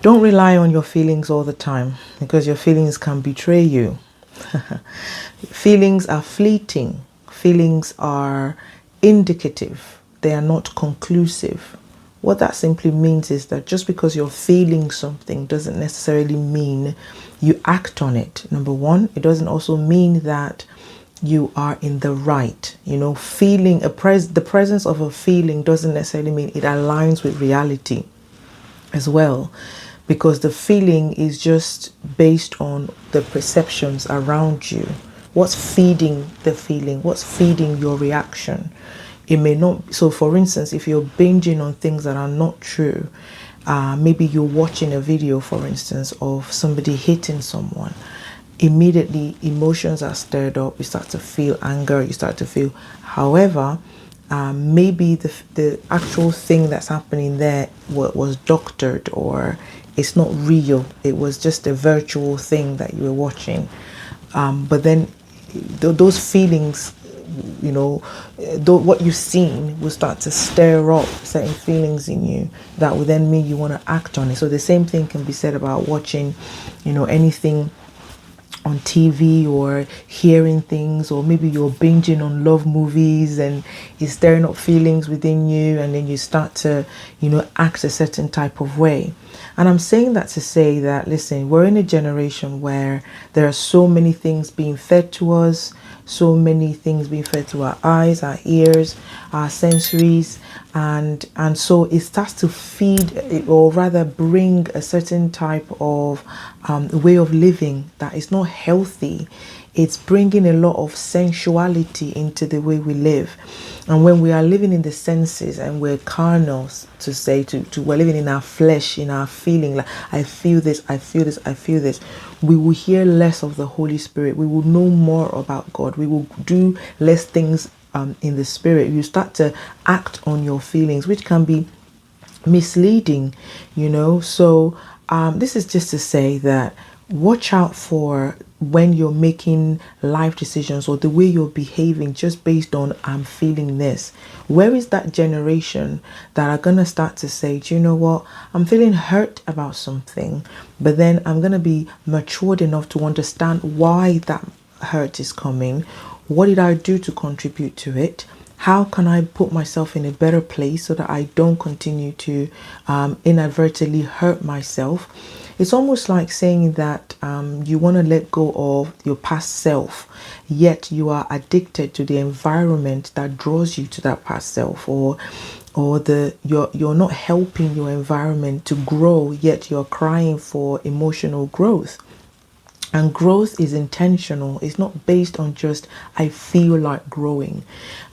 Don't rely on your feelings all the time, because your feelings can betray you. Feelings are fleeting. Feelings are indicative. They are not conclusive. What that simply means is that just because you're feeling something doesn't necessarily mean you act on it. Number one, it doesn't also mean that you are in the right. Feeling the presence of a feeling doesn't necessarily mean it aligns with reality as well, because the feeling is just based on the perceptions around you. What's feeding the feeling? What's feeding your reaction? It may not. So for instance, if you're binging on things that are not true, maybe you're watching a video, for instance, of somebody hitting someone, immediately emotions are stirred up. You start to feel anger, you start to feel. However, maybe the actual thing that's happening there was doctored, or it's not real. It was just a virtual thing that you were watching. But then those feelings, what you've seen will start to stir up certain feelings in you that will then mean you want to act on it. So the same thing can be said about watching, anything on TV, or hearing things, or maybe you're binging on love movies and it's stirring up feelings within you, and then you start to, act a certain type of way. And I'm saying that to say that, listen, we're in a generation where there are so many things being fed to us, so many things being fed through our eyes, our ears, our sensories, and so it starts to feed, or rather bring, a certain type of way of living that is not healthy. It's bringing a lot of sensuality into the way we live. And when we are living in the senses and we're carnal, we're living in our flesh, in our feeling, like I feel this, I feel this, I feel this, we will hear less of the Holy Spirit. We will know more about God. We will do less things in the spirit. You start to act on your feelings, which can be misleading, So this is just to say that watch out for when you're making life decisions, or the way you're behaving just based on I'm feeling this. Where is that generation that are going to start to say, do you know what, I'm feeling hurt about something, but then I'm going to be matured enough to understand why that hurt is coming. What did I do to contribute to it? How can I put myself in a better place so that I don't continue to inadvertently hurt myself? It's almost like saying that you want to let go of your past self, yet you are addicted to the environment that draws you to that past self, or you're not helping your environment to grow, yet you're crying for emotional growth. And growth is intentional. It's not based on just I feel like growing.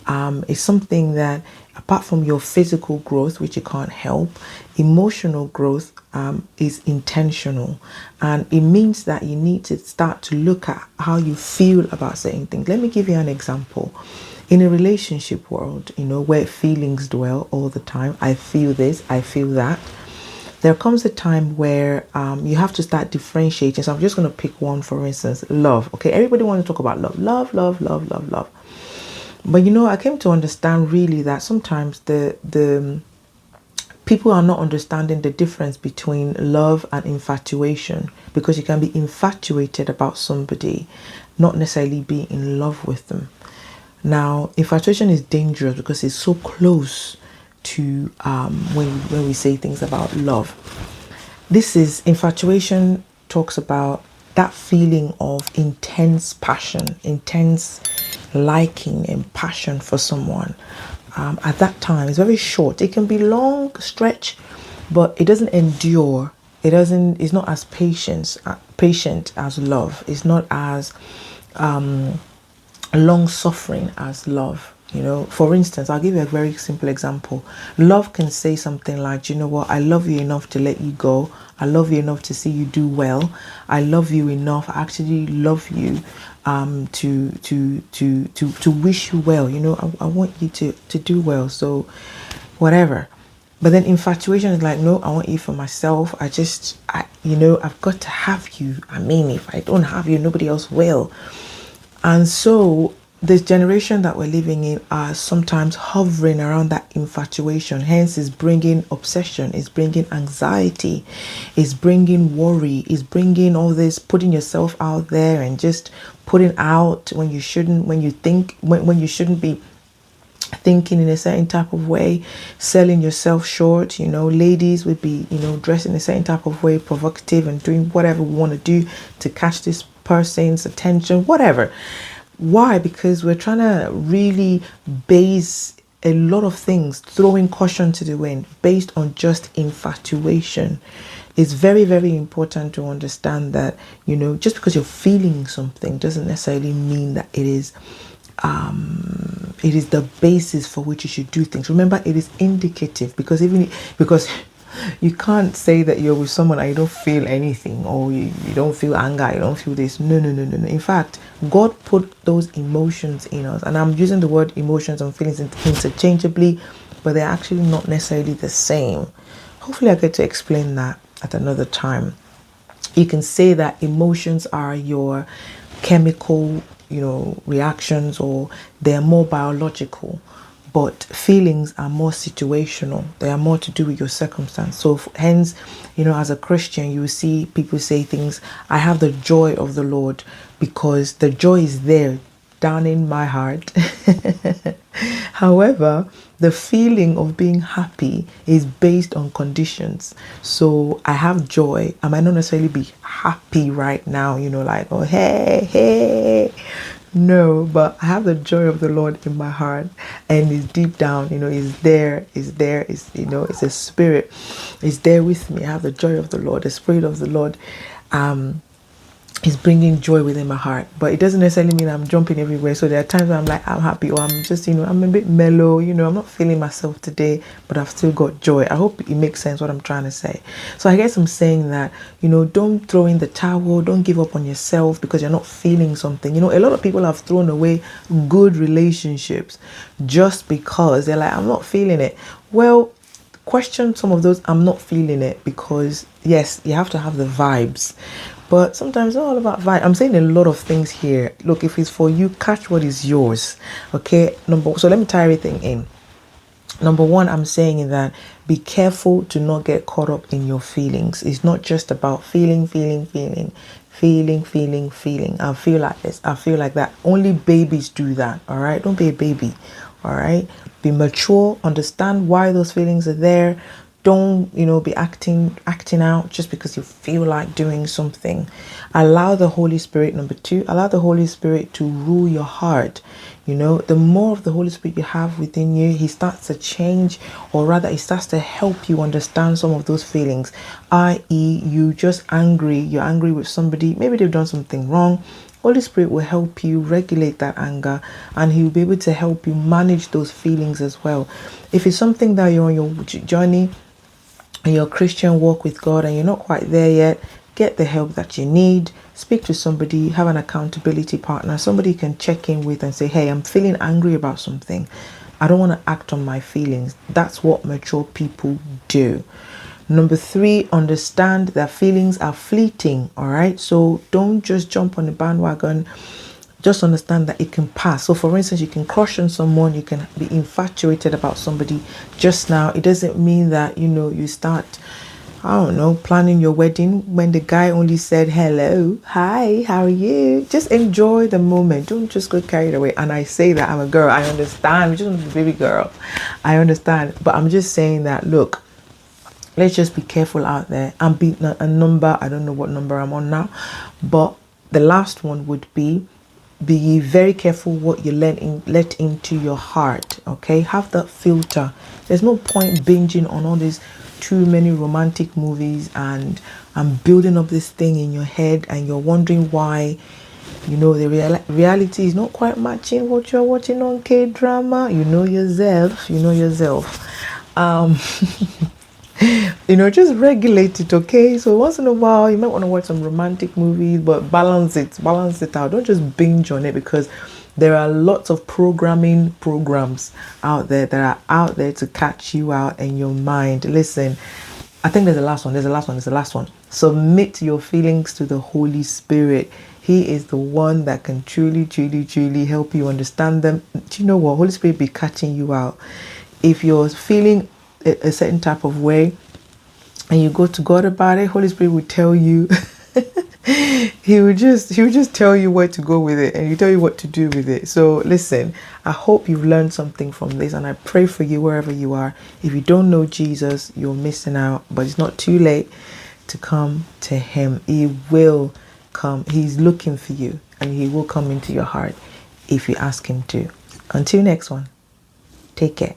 It's something that, apart from your physical growth, which you can't help, emotional growth is intentional. And it means that you need to start to look at how you feel about certain things. Let me give you an example. In a relationship world, where feelings dwell all the time, I feel this, I feel that. There comes a time where you have to start differentiating. So I'm just going to pick one, for instance, love. Okay, everybody wants to talk about love. Love, love, love, love, love. But I came to understand really that sometimes the people are not understanding the difference between love and infatuation, because you can be infatuated about somebody, not necessarily be in love with them. Now, infatuation is dangerous because it's so close to when we say things about love. This is infatuation, talks about that feeling of intense passion, intense liking and passion for someone. At that time, it's very short. It can be long stretch, but it doesn't endure. It's not as patient as love. It's not as long suffering as love. For instance, I'll give you a very simple example. Love can say something like, you know what, I love you enough to let you go. I love you enough to see you do well. I love you enough. I actually love you to wish you well. I want you to do well. So whatever. But then infatuation is like, no, I want you for myself. I've got to have you. I mean, if I don't have you, nobody else will. And so this generation that we're living in are sometimes hovering around that infatuation. Hence, it's bringing obsession, it's bringing anxiety, it's bringing worry, it's bringing all this, putting yourself out there and just putting out when you shouldn't, when you think, when you shouldn't be thinking in a certain type of way, selling yourself short. Ladies would be, dressing a certain type of way, provocative, and doing whatever we want to do to catch this person's attention, whatever. Why? Because we're trying to really base a lot of things, throwing caution to the wind based on just infatuation. It's very, very important to understand that, just because you're feeling something doesn't necessarily mean that it is the basis for which you should do things. Remember, it is indicative, because you can't say that you're with someone and you don't feel anything, or you don't feel anger, you don't feel this. No. In fact, God put those emotions in us, and I'm using the word emotions and feelings interchangeably, but they're actually not necessarily the same. Hopefully I get to explain that at another time. You can say that emotions are your chemical reactions, or they're more biological, but feelings are more situational. They are more to do with your circumstance. So hence, as a Christian, you see people say things, I have the joy of the Lord, because the joy is there down in my heart. However, the feeling of being happy is based on conditions. So I have joy. I might not necessarily be happy right now, like, oh, hey. No, but I have the joy of the Lord in my heart, and it's deep down, it's there, it's a spirit. It's there with me. I have the joy of the Lord, the spirit of the Lord. Is bringing joy within my heart, but it doesn't necessarily mean I'm jumping everywhere. So there are times where I'm like, I'm happy, or I'm just, I'm a bit mellow, I'm not feeling myself today, but I've still got joy. I hope it makes sense what I'm trying to say. So I guess I'm saying that, don't throw in the towel, don't give up on yourself because you're not feeling something. A lot of people have thrown away good relationships just because they're like, I'm not feeling it. Well, question some of those I'm not feeling it, because yes, you have to have the vibes, but sometimes it's not all about vibe. I'm saying a lot of things here. Look, if it's for you, catch what is yours. Okay, so let me tie everything in. Number one, I'm saying that be careful to not get caught up in your feelings. It's not just about feeling. I feel like this, I feel like that. Only babies do that. All right, don't be a baby. All right, be mature, understand why those feelings are there. Don't be acting out just because you feel like doing something. Allow the Holy Spirit. Number two, allow the Holy Spirit to rule your heart. The more of the Holy Spirit you have within you, he starts to change, or rather he starts to help you understand some of those feelings. I.e., you're angry with somebody, maybe they've done something wrong. Holy Spirit will help you regulate that anger, and he will be able to help you manage those feelings as well. If it's something that you're on your journey in your Christian walk with God and you're not quite there yet, get the help that you need. Speak to somebody, have an accountability partner, somebody you can check in with and say, hey, I'm feeling angry about something. I don't want to act on my feelings. That's what mature people do. Number three, understand that feelings are fleeting. All right, so don't just jump on the bandwagon. Just understand that it can pass. So for instance, you can crush on someone, you can be infatuated about somebody just now. It doesn't mean that you start, planning your wedding when the guy only said hello, hi, how are you? Just enjoy the moment. Don't just go carried away. And I say that I'm a girl, I understand. We just want to be a baby girl, I understand, but I'm just saying that, look, let's just be careful out there and be a number. I don't know what number I'm on now, but the last one would be very careful what you let into your heart. Okay, have that filter. There's no point binging on all these too many romantic movies and building up this thing in your head, and you're wondering why the reality is not quite matching what you're watching on K-drama. Yourself. Just regulate it, okay? So once in a while, you might want to watch some romantic movies, but balance it out. Don't just binge on it, because there are lots of programs out there that are out there to catch you out in your mind. Listen, I think there's the last one. Submit your feelings to the Holy Spirit. He is the one that can truly help you understand them. Do you know what? Holy Spirit be catching you out. if you're feeling a certain type of way and you go to God about it, Holy Spirit will tell you. he would just tell you where to go with it, and he tell you what to do with it. So listen, I hope you've learned something from this, and I pray for you wherever you are. If you don't know Jesus, you're missing out, but it's not too late to come to him. He will come. He's looking for you, and he will come into your heart if you ask him to. Until next one, take care.